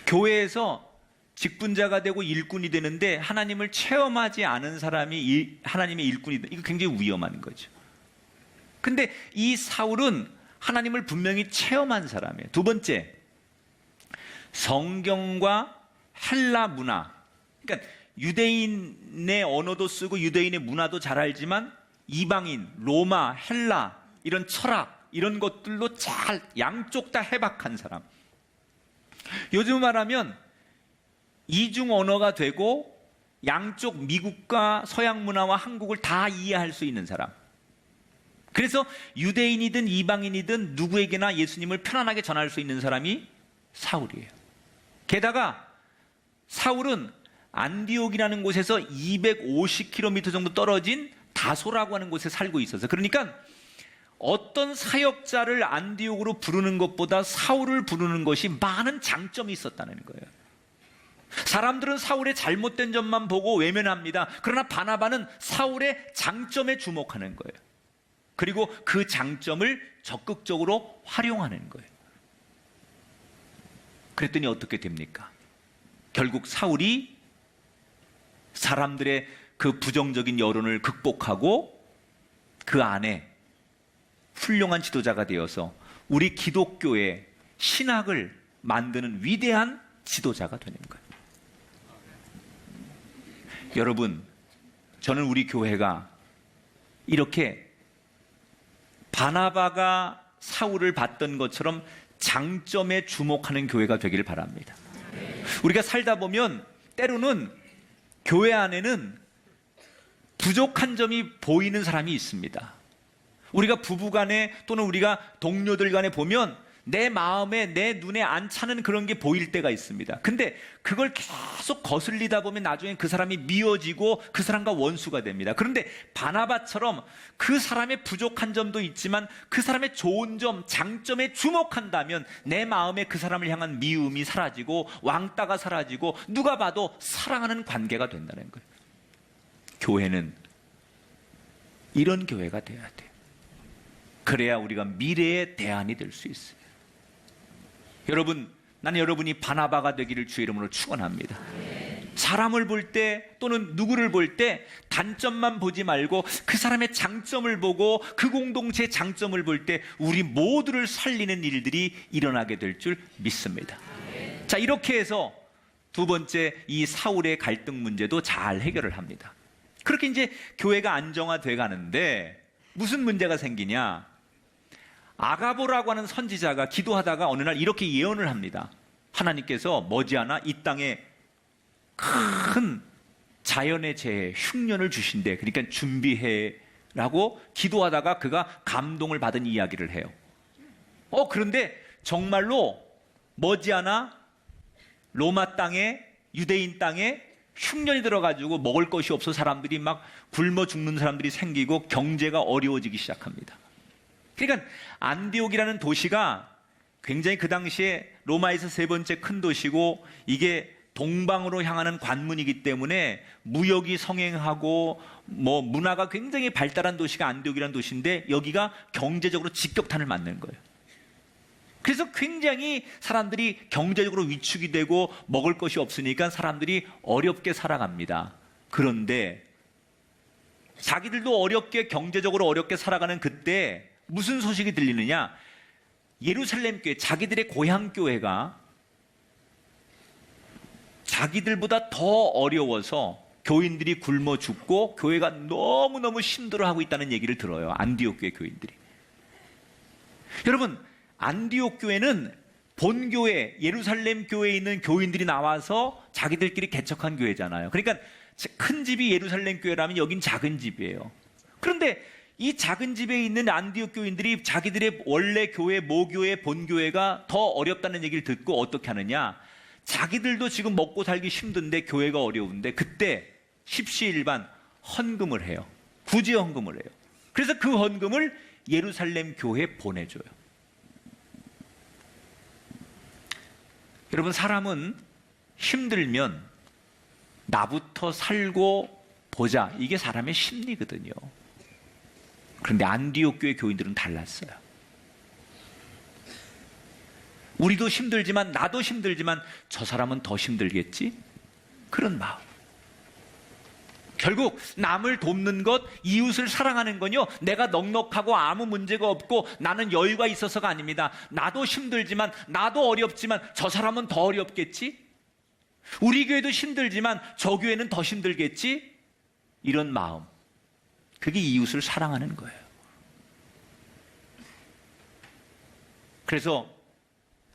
교회에서 직분자가 되고 일꾼이 되는데 하나님을 체험하지 않은 사람이 하나님의 일꾼이 된다. 이거 굉장히 위험한 거죠. 근데 이 사울은 하나님을 분명히 체험한 사람이에요. 두 번째, 성경과 헬라 문화, 그러니까 유대인의 언어도 쓰고 유대인의 문화도 잘 알지만 이방인, 로마, 헬라, 이런 철학, 이런 것들로 잘 양쪽 다 해박한 사람. 요즘 말하면 이중 언어가 되고 양쪽 미국과 서양 문화와 한국을 다 이해할 수 있는 사람. 그래서 유대인이든 이방인이든 누구에게나 예수님을 편안하게 전할 수 있는 사람이 사울이에요. 게다가 사울은 안디옥이라는 곳에서 250km 정도 떨어진 다소라고 하는 곳에 살고 있어서, 그러니까 어떤 사역자를 안디옥으로 부르는 것보다 사울을 부르는 것이 많은 장점이 있었다는 거예요. 사람들은 사울의 잘못된 점만 보고 외면합니다. 그러나 바나바는 사울의 장점에 주목하는 거예요. 그리고 그 장점을 적극적으로 활용하는 거예요. 그랬더니 어떻게 됩니까? 결국 사울이 사람들의 그 부정적인 여론을 극복하고 그 안에 훌륭한 지도자가 되어서 우리 기독교의 신학을 만드는 위대한 지도자가 되는 거예요. 여러분, 저는 우리 교회가 이렇게 바나바가 사울을 봤던 것처럼 장점에 주목하는 교회가 되기를 바랍니다. 우리가 살다 보면 때로는 교회 안에는 부족한 점이 보이는 사람이 있습니다. 우리가 부부간에 또는 우리가 동료들 간에 보면 내 마음에, 내 눈에 안 차는 그런 게 보일 때가 있습니다. 근데 그걸 계속 거슬리다 보면 나중에 그 사람이 미워지고 그 사람과 원수가 됩니다. 그런데 바나바처럼 그 사람의 부족한 점도 있지만 그 사람의 좋은 점, 장점에 주목한다면 내 마음에 그 사람을 향한 미움이 사라지고 왕따가 사라지고 누가 봐도 사랑하는 관계가 된다는 거예요. 교회는 이런 교회가 돼야 돼요. 그래야 우리가 미래의 대안이 될 수 있어요. 여러분, 나는 여러분이 바나바가 되기를 주의 이름으로 축원합니다. 사람을 볼 때 또는 누구를 볼 때 단점만 보지 말고 그 사람의 장점을 보고 그 공동체의 장점을 볼 때 우리 모두를 살리는 일들이 일어나게 될 줄 믿습니다. 자, 이렇게 해서 두 번째, 이 사울의 갈등 문제도 잘 해결을 합니다. 그렇게 이제 교회가 안정화돼 가는데 무슨 문제가 생기냐? 아가보라고 하는 선지자가 기도하다가 어느 날 이렇게 예언을 합니다. 하나님께서 머지않아 이 땅에 큰 자연의 재해, 흉년을 주신대. 그러니까 준비해라고 기도하다가 그가 감동을 받은 이야기를 해요. 그런데 정말로 머지않아 로마 땅에, 유대인 땅에 흉년이 들어가지고 먹을 것이 없어 사람들이 막 굶어 죽는 사람들이 생기고 경제가 어려워지기 시작합니다. 그러니까 안디옥이라는 도시가 굉장히 그 당시에 로마에서 세 번째 큰 도시고 이게 동방으로 향하는 관문이기 때문에 무역이 성행하고 문화가 굉장히 발달한 도시가 안디옥이라는 도시인데 여기가 경제적으로 직격탄을 맞는 거예요. 그래서 굉장히 사람들이 경제적으로 위축이 되고 먹을 것이 없으니까 사람들이 어렵게 살아갑니다. 그런데 자기들도 어렵게 경제적으로 어렵게 살아가는 그때 무슨 소식이 들리느냐? 예루살렘 교회, 자기들의 고향 교회가 자기들보다 더 어려워서 교인들이 굶어 죽고 교회가 너무너무 힘들어하고 있다는 얘기를 들어요. 안디옥 교회 교인들이. 여러분, 안디옥 교회는 본교회, 예루살렘 교회에 있는 교인들이 나와서 자기들끼리 개척한 교회잖아요. 그러니까 큰 집이 예루살렘 교회라면 여긴 작은 집이에요. 그런데 이 작은 집에 있는 안디옥 교인들이 자기들의 원래 교회, 모교회, 본교회가 더 어렵다는 얘기를 듣고 어떻게 하느냐? 자기들도 지금 먹고 살기 힘든데 교회가 어려운데 그때 십시일반 헌금을 해요. 구제 헌금을 해요. 그래서 그 헌금을 예루살렘 교회에 보내줘요. 여러분, 사람은 힘들면 나부터 살고 보자, 이게 사람의 심리거든요. 그런데 안디옥 교회 교인들은 달랐어요. 우리도 힘들지만, 나도 힘들지만 저 사람은 더 힘들겠지? 그런 마음. 결국 남을 돕는 것, 이웃을 사랑하는 건요, 내가 넉넉하고 아무 문제가 없고 나는 여유가 있어서가 아닙니다. 나도 힘들지만, 나도 어렵지만 저 사람은 더 어렵겠지? 우리 교회도 힘들지만 저 교회는 더 힘들겠지? 이런 마음. 그게 이웃을 사랑하는 거예요. 그래서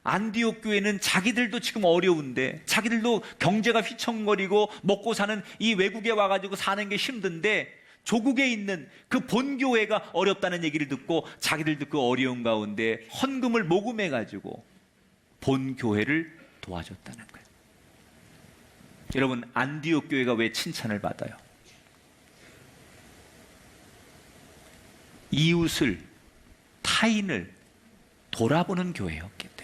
안디옥 교회는 자기들도 지금 어려운데, 자기들도 경제가 휘청거리고 먹고 사는 이 외국에 와가지고 사는 게 힘든데, 조국에 있는 그 본교회가 어렵다는 얘기를 듣고 자기들도 그 어려운 가운데 헌금을 모금해가지고 본교회를 도와줬다는 거예요. 여러분, 안디옥 교회가 왜 칭찬을 받아요? 이웃을, 타인을 돌아보는 교회였기 때문에.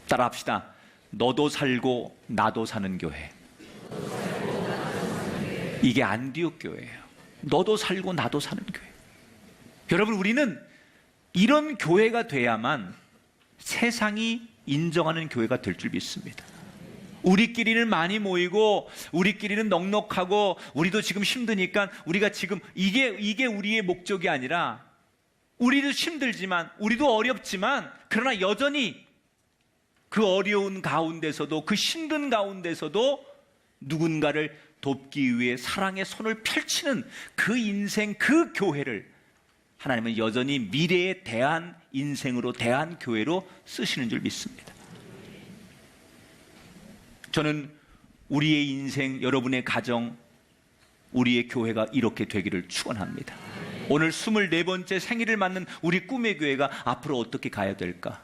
따라합시다. 너도 살고 나도 사는 교회. 이게 안디옥 교회예요. 너도 살고 나도 사는 교회. 여러분, 우리는 이런 교회가 돼야만 세상이 인정하는 교회가 될 줄 믿습니다. 우리끼리는 많이 모이고 우리끼리는 넉넉하고 우리도 지금 힘드니까 우리가 지금 이게 우리의 목적이 아니라, 우리도 힘들지만 우리도 어렵지만 그러나 여전히 그 어려운 가운데서도, 그 힘든 가운데서도 누군가를 돕기 위해 사랑의 손을 펼치는 그 인생, 그 교회를 하나님은 여전히 미래에 대한 인생으로, 대한 교회로 쓰시는 줄 믿습니다. 저는 우리의 인생, 여러분의 가정, 우리의 교회가 이렇게 되기를 축원합니다. 오늘 24번째 생일을 맞는 우리 꿈의 교회가 앞으로 어떻게 가야 될까?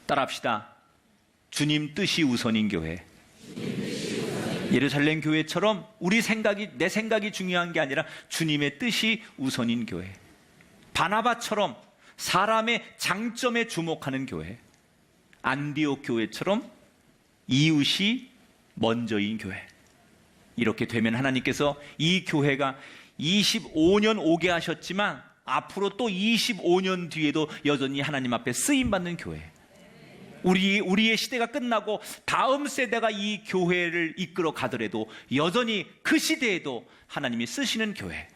따라합시다. 주님 뜻이 우선인 교회. 예루살렘 교회처럼 우리 생각이, 내 생각이 중요한 게 아니라 주님의 뜻이 우선인 교회. 바나바처럼 사람의 장점에 주목하는 교회. 안디옥 교회처럼 이웃이 먼저인 교회. 이렇게 되면 하나님께서 이 교회가 25년 오게 하셨지만 앞으로 또 25년 뒤에도 여전히 하나님 앞에 쓰임받는 교회. 우리의 시대가 끝나고 다음 세대가 이 교회를 이끌어 가더라도 여전히 그 시대에도 하나님이 쓰시는 교회.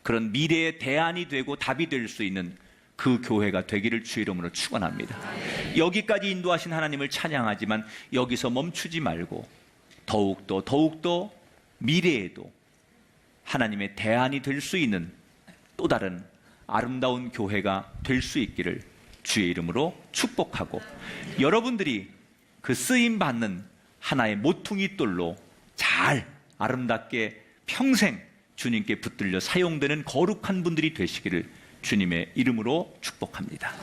그런 미래의 대안이 되고 답이 될 수 있는 그 교회가 되기를 주의 이름으로 축원합니다. 여기까지 인도하신 하나님을 찬양하지만 여기서 멈추지 말고 더욱더 미래에도 하나님의 대안이 될 수 있는 또 다른 아름다운 교회가 될 수 있기를 주의 이름으로 축복하고, 여러분들이 그 쓰임받는 하나의 모퉁이 돌로 잘 아름답게 평생 주님께 붙들려 사용되는 거룩한 분들이 되시기를 주님의 이름으로 축복합니다.